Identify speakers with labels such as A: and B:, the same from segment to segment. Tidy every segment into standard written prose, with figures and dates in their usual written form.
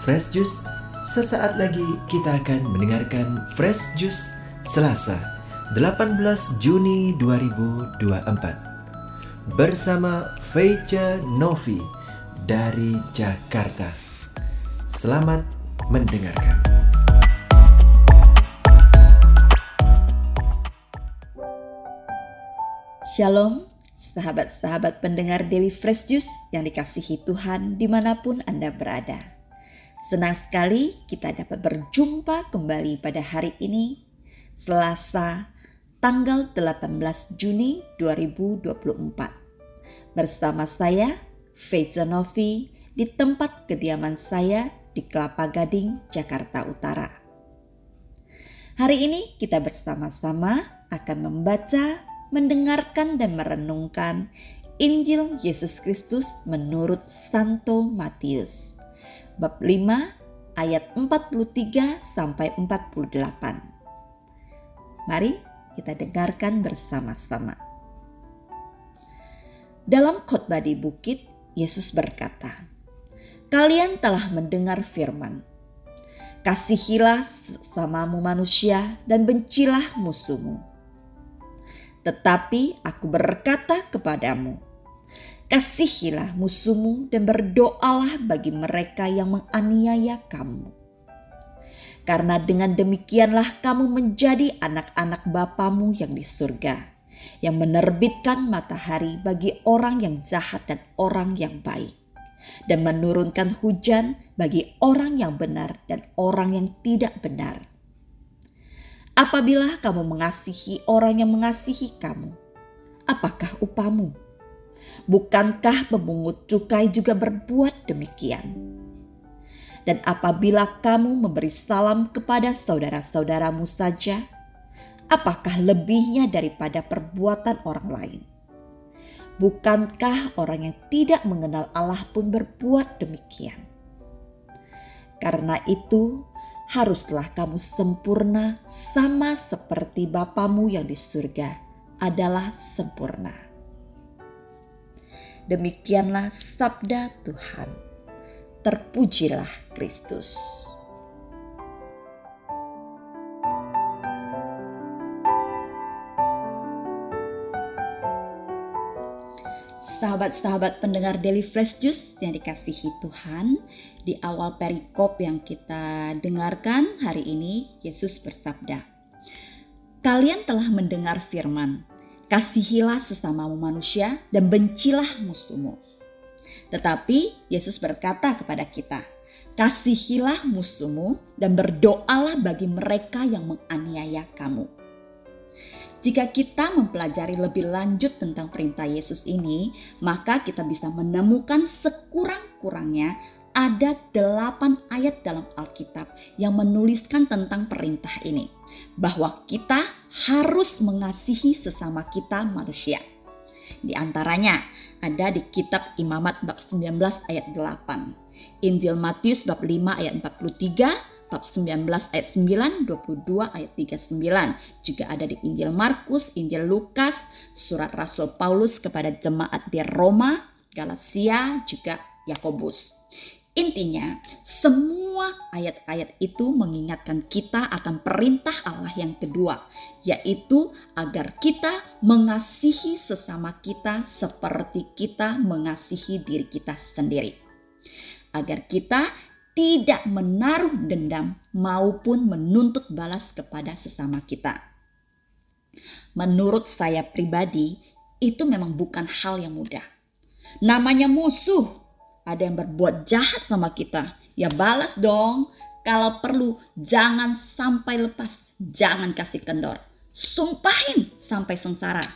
A: Fresh Juice. Sesaat lagi kita akan mendengarkan Fresh Juice Selasa 18 Juni 2024 bersama Feica Novi dari Jakarta. Selamat mendengarkan.
B: Shalom, sahabat-sahabat pendengar Daily Fresh Juice yang dikasihi Tuhan dimanapun Anda berada. Senang sekali kita dapat berjumpa kembali pada hari ini, Selasa, tanggal 18 Juni 2024. Bersama saya, Feica Novi, di tempat kediaman saya di Kelapa Gading, Jakarta Utara. Hari ini kita bersama-sama akan membaca, mendengarkan dan merenungkan Injil Yesus Kristus menurut Santo Matius bab 5 ayat 43 sampai 48. Mari kita dengarkan bersama-sama. Dalam khotbah di bukit, Yesus berkata, "Kalian telah mendengar firman, kasihilah sesamamu manusia dan bencilah musuhmu. Tetapi aku berkata kepadamu, kasihilah musuhmu dan berdoalah bagi mereka yang menganiaya kamu. Karena dengan demikianlah kamu menjadi anak-anak Bapamu yang di surga, yang menerbitkan matahari bagi orang yang jahat dan orang yang baik, dan menurunkan hujan bagi orang yang benar dan orang yang tidak benar. Apabila kamu mengasihi orang yang mengasihi kamu, apakah upamu? Bukankah pemungut cukai juga berbuat demikian? Dan apabila kamu memberi salam kepada saudara-saudaramu saja, apakah lebihnya daripada perbuatan orang lain? Bukankah orang yang tidak mengenal Allah pun berbuat demikian? Karena itu, haruslah kamu sempurna sama seperti Bapamu yang di surga adalah sempurna." Demikianlah sabda Tuhan. Terpujilah Kristus. Sahabat-sahabat pendengar Daily Fresh Juice yang dikasihi Tuhan, di awal perikop yang kita dengarkan hari ini, Yesus bersabda, "Kalian telah mendengar firman, kasihilah sesamamu manusia dan bencilah musuhmu." Tetapi Yesus berkata kepada kita, kasihilah musuhmu dan berdoalah bagi mereka yang menganiaya kamu. Jika kita mempelajari lebih lanjut tentang perintah Yesus ini, maka kita bisa menemukan sekurang-kurangnya ada 8 ayat dalam Alkitab yang menuliskan tentang perintah ini, bahwa kita harus mengasihi sesama kita manusia. Di antaranya ada di kitab Imamat bab 19 ayat 8, Injil Matius bab 5 ayat 43, bab 19 ayat 9, 22 ayat 39. Juga ada di Injil Markus, Injil Lukas, surat Rasul Paulus kepada jemaat di Roma, Galatia, juga Yakobus. Intinya, semua ayat-ayat itu mengingatkan kita akan perintah Allah yang kedua, yaitu agar kita mengasihi sesama kita seperti kita mengasihi diri kita sendiri. Agar kita tidak menaruh dendam maupun menuntut balas kepada sesama kita. Menurut saya pribadi, itu memang bukan hal yang mudah. Namanya musuh. Ada yang berbuat jahat sama kita, ya balas dong. Kalau perlu jangan sampai lepas, jangan kasih kendor. Sumpahin sampai sengsara.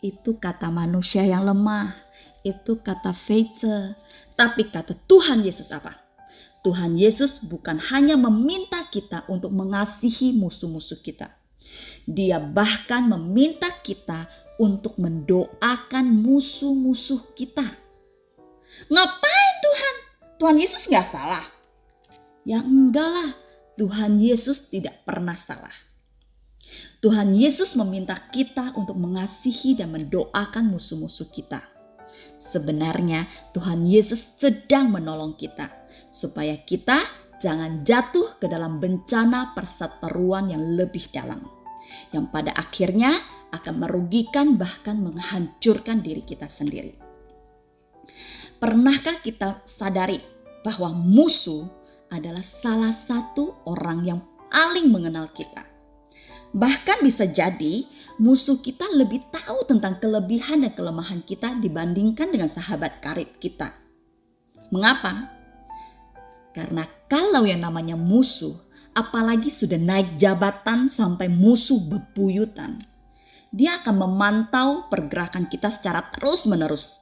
B: Itu kata manusia yang lemah. Itu kata Feica. Tapi kata Tuhan Yesus apa? Tuhan Yesus bukan hanya meminta kita untuk mengasihi musuh-musuh kita. Dia bahkan meminta kita untuk mendoakan musuh-musuh kita. Ngapain Tuhan? Tuhan Yesus gak salah? Ya enggak lah, Tuhan Yesus tidak pernah salah. Tuhan Yesus meminta kita untuk mengasihi dan mendoakan musuh-musuh kita. Sebenarnya Tuhan Yesus sedang menolong kita supaya kita jangan jatuh ke dalam bencana perseteruan yang lebih dalam, yang pada akhirnya akan merugikan bahkan menghancurkan diri kita sendiri. Pernahkah kita sadari bahwa musuh adalah salah satu orang yang paling mengenal kita? Bahkan bisa jadi musuh kita lebih tahu tentang kelebihan dan kelemahan kita dibandingkan dengan sahabat karib kita. Mengapa? Karena kalau yang namanya musuh, apalagi sudah naik jabatan sampai musuh bebuyutan, dia akan memantau pergerakan kita secara terus-menerus.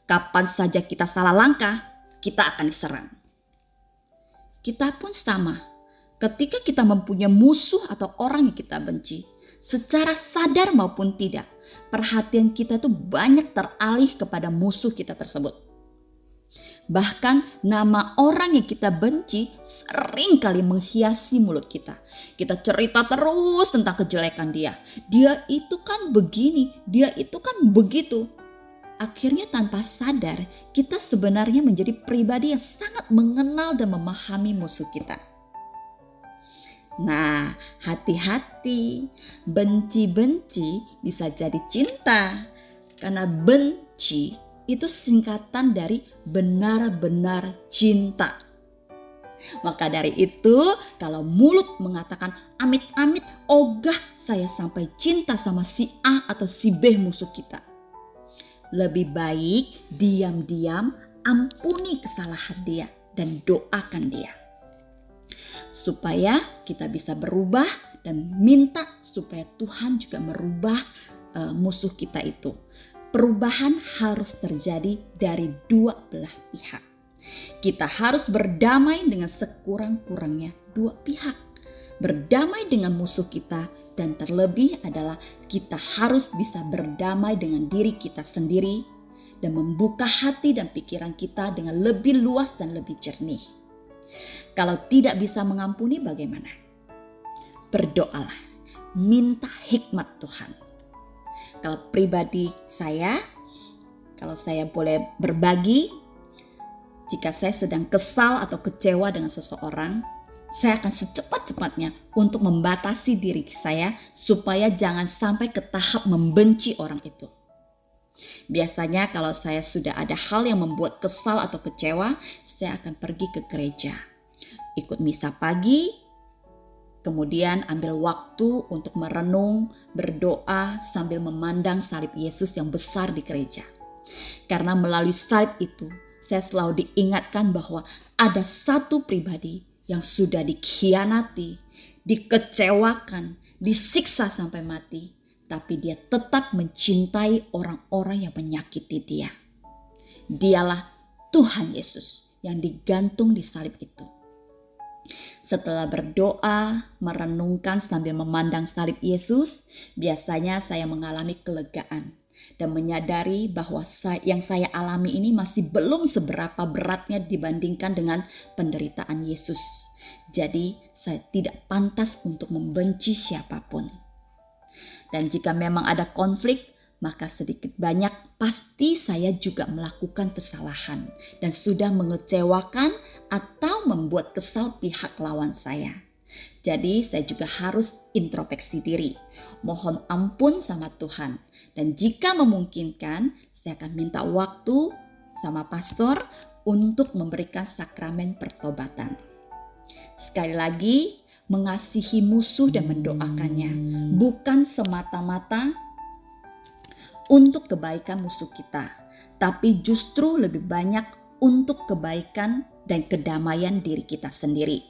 B: Kapan saja kita salah langkah, kita akan diserang. Kita pun sama. Ketika kita mempunyai musuh atau orang yang kita benci, secara sadar maupun tidak, perhatian kita tuh banyak teralih kepada musuh kita tersebut. Bahkan nama orang yang kita benci sering kali menghiasi mulut kita. Kita cerita terus tentang kejelekan dia. Dia itu kan begini, dia itu kan begitu. Akhirnya tanpa sadar kita sebenarnya menjadi pribadi yang sangat mengenal dan memahami musuh kita. Nah, hati-hati, benci-benci bisa jadi cinta. Karena benci itu singkatan dari benar-benar cinta. Maka dari itu, kalau mulut mengatakan amit-amit, ogah saya sampai cinta sama si A atau si B musuh kita, lebih baik diam-diam ampuni kesalahan dia dan doakan dia. Supaya kita bisa berubah dan minta supaya Tuhan juga merubah musuh kita itu. Perubahan harus terjadi dari dua belah pihak. Kita harus berdamai dengan sekurang-kurangnya dua pihak. Berdamai dengan musuh kita, dan terlebih adalah kita harus bisa berdamai dengan diri kita sendiri dan membuka hati dan pikiran kita dengan lebih luas dan lebih jernih. Kalau tidak bisa mengampuni, bagaimana? Berdoalah, minta hikmat Tuhan. Kalau pribadi saya, kalau saya boleh berbagi, jika saya sedang kesal atau kecewa dengan seseorang, saya akan secepat-cepatnya untuk membatasi diri saya supaya jangan sampai ke tahap membenci orang itu. Biasanya kalau saya sudah ada hal yang membuat kesal atau kecewa, saya akan pergi ke gereja, ikut misa pagi, kemudian ambil waktu untuk merenung, berdoa sambil memandang salib Yesus yang besar di gereja. Karena melalui salib itu, saya selalu diingatkan bahwa ada satu pribadi yang sudah dikhianati, dikecewakan, disiksa sampai mati, tapi dia tetap mencintai orang-orang yang menyakiti dia. Dialah Tuhan Yesus yang digantung di salib itu. Setelah berdoa, merenungkan sambil memandang salib Yesus, biasanya saya mengalami kelegaan dan menyadari bahwa yang saya alami ini masih belum seberapa beratnya dibandingkan dengan penderitaan Yesus. Jadi saya tidak pantas untuk membenci siapapun. Dan jika memang ada konflik, maka sedikit banyak pasti saya juga melakukan kesalahan dan sudah mengecewakan atau membuat kesal pihak lawan saya. Jadi saya juga harus introspeksi diri, mohon ampun sama Tuhan. Dan jika memungkinkan, saya akan minta waktu sama pastor untuk memberikan sakramen pertobatan. Sekali lagi, mengasihi musuh dan mendoakannya bukan semata-mata untuk kebaikan musuh kita, tapi justru lebih banyak untuk kebaikan dan kedamaian diri kita sendiri,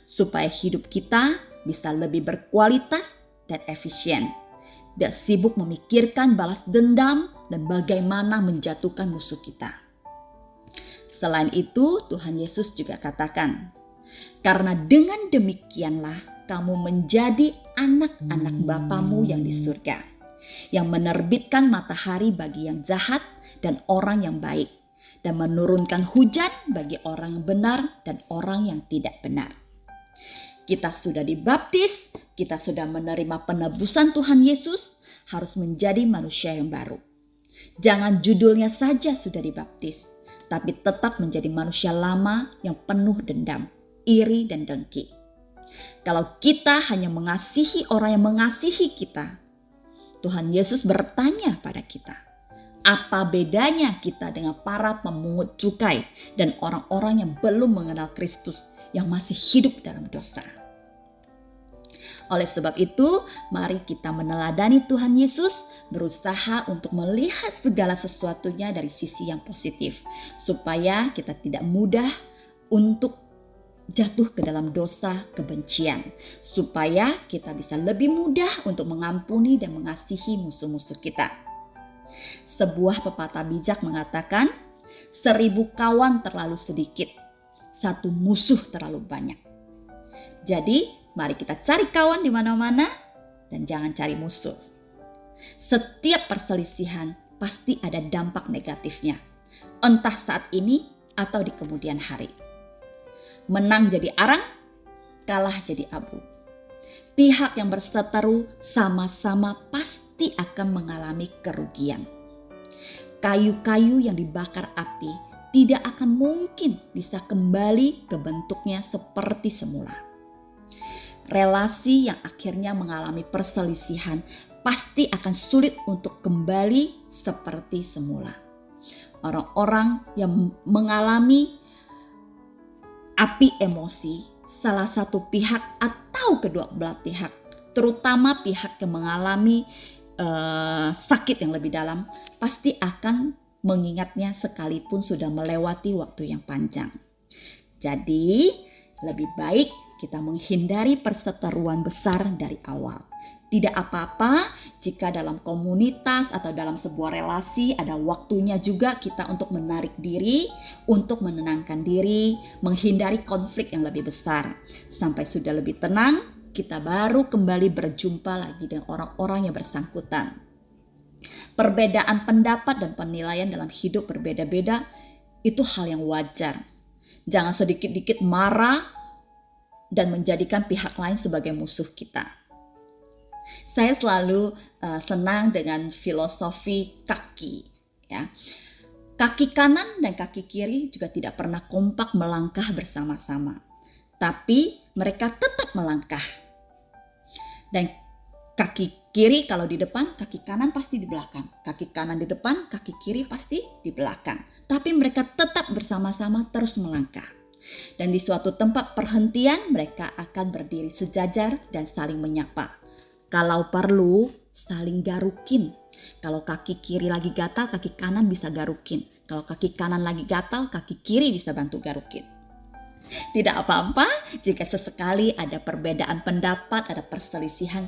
B: supaya hidup kita bisa lebih berkualitas dan efisien. Tidak sibuk memikirkan balas dendam dan bagaimana menjatuhkan musuh kita. Selain itu, Tuhan Yesus juga katakan, karena dengan demikianlah kamu menjadi anak-anak Bapamu yang di surga, yang menerbitkan matahari bagi yang jahat dan orang yang baik, dan menurunkan hujan bagi orang yang benar dan orang yang tidak benar. Kita sudah dibaptis, kita sudah menerima penebusan Tuhan Yesus, harus menjadi manusia yang baru. Jangan judulnya saja sudah dibaptis, tapi tetap menjadi manusia lama yang penuh dendam, iri dan dengki. Kalau kita hanya mengasihi orang yang mengasihi kita, Tuhan Yesus bertanya pada kita, apa bedanya kita dengan para pemungut cukai dan orang-orang yang belum mengenal Kristus yang masih hidup dalam dosa? Oleh sebab itu, mari kita meneladani Tuhan Yesus, berusaha untuk melihat segala sesuatunya dari sisi yang positif, supaya kita tidak mudah untuk jatuh ke dalam dosa kebencian, supaya kita bisa lebih mudah untuk mengampuni dan mengasihi musuh-musuh kita. Sebuah pepatah bijak mengatakan, 1000 kawan terlalu sedikit, 1 musuh terlalu banyak. Jadi, mari kita cari kawan di mana-mana dan jangan cari musuh. Setiap perselisihan pasti ada dampak negatifnya, entah saat ini atau di kemudian hari. Menang jadi arang, kalah jadi abu. Pihak yang berseteru sama-sama pasti akan mengalami kerugian. Kayu-kayu yang dibakar api tidak akan mungkin bisa kembali ke bentuknya seperti semula. Relasi yang akhirnya mengalami perselisihan pasti akan sulit untuk kembali seperti semula. Orang-orang yang mengalami api emosi, salah satu pihak atau kedua belah pihak, terutama pihak yang mengalami sakit yang lebih dalam, pasti akan mengingatnya sekalipun sudah melewati waktu yang panjang. Jadi, lebih baik kita menghindari perseteruan besar dari awal. Tidak apa-apa jika dalam komunitas atau dalam sebuah relasi ada waktunya juga kita untuk menarik diri, untuk menenangkan diri, menghindari konflik yang lebih besar. Sampai sudah lebih tenang, kita baru kembali berjumpa lagi dengan orang-orang yang bersangkutan. Perbedaan pendapat dan penilaian dalam hidup berbeda-beda, itu hal yang wajar. Jangan sedikit-dikit marah dan menjadikan pihak lain sebagai musuh kita. Saya selalu senang dengan filosofi kaki. Ya. Kaki kanan dan kaki kiri juga tidak pernah kompak melangkah bersama-sama. Tapi mereka tetap melangkah. Dan kaki kiri kalau di depan, kaki kanan pasti di belakang. Kaki kanan di depan, kaki kiri pasti di belakang. Tapi mereka tetap bersama-sama terus melangkah. Dan di suatu tempat perhentian mereka akan berdiri sejajar dan saling menyapa. Kalau perlu saling garukin. Kalau kaki kiri lagi gatal, kaki kanan bisa garukin. Kalau kaki kanan lagi gatal, kaki kiri bisa bantu garukin. Tidak apa-apa jika sesekali ada perbedaan pendapat, ada perselisihan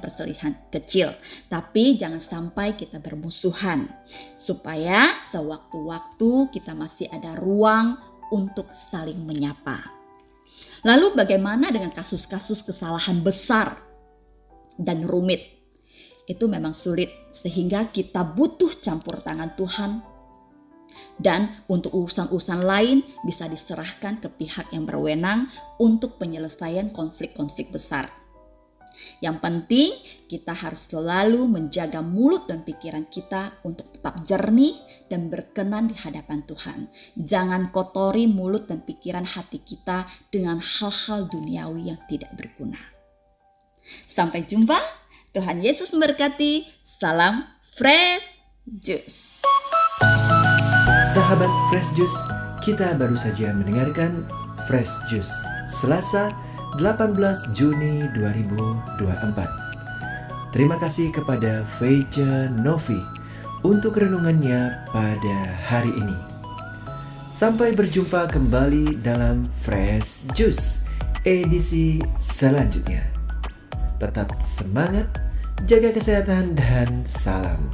B: kecil. Tapi jangan sampai kita bermusuhan. Supaya sewaktu-waktu kita masih ada ruang untuk saling menyapa. Lalu bagaimana dengan kasus-kasus kesalahan besar dan rumit? Itu memang sulit sehingga kita butuh campur tangan Tuhan. Dan untuk urusan-urusan lain bisa diserahkan ke pihak yang berwenang untuk penyelesaian konflik-konflik besar. Yang penting kita harus selalu menjaga mulut dan pikiran kita untuk tetap jernih dan berkenan di hadapan Tuhan. Jangan kotori mulut dan pikiran hati kita dengan hal-hal duniawi yang tidak berguna. Sampai jumpa. Tuhan Yesus memberkati. Salam Fresh Juice.
A: Sahabat Fresh Juice, kita baru saja mendengarkan Fresh Juice Selasa 18 Juni 2024. Terima kasih kepada Feice Novi untuk renungannya pada hari ini. Sampai berjumpa kembali dalam Fresh Juice edisi selanjutnya. Tetap semangat, jaga kesehatan dan salam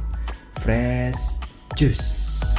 A: Fresh Juice.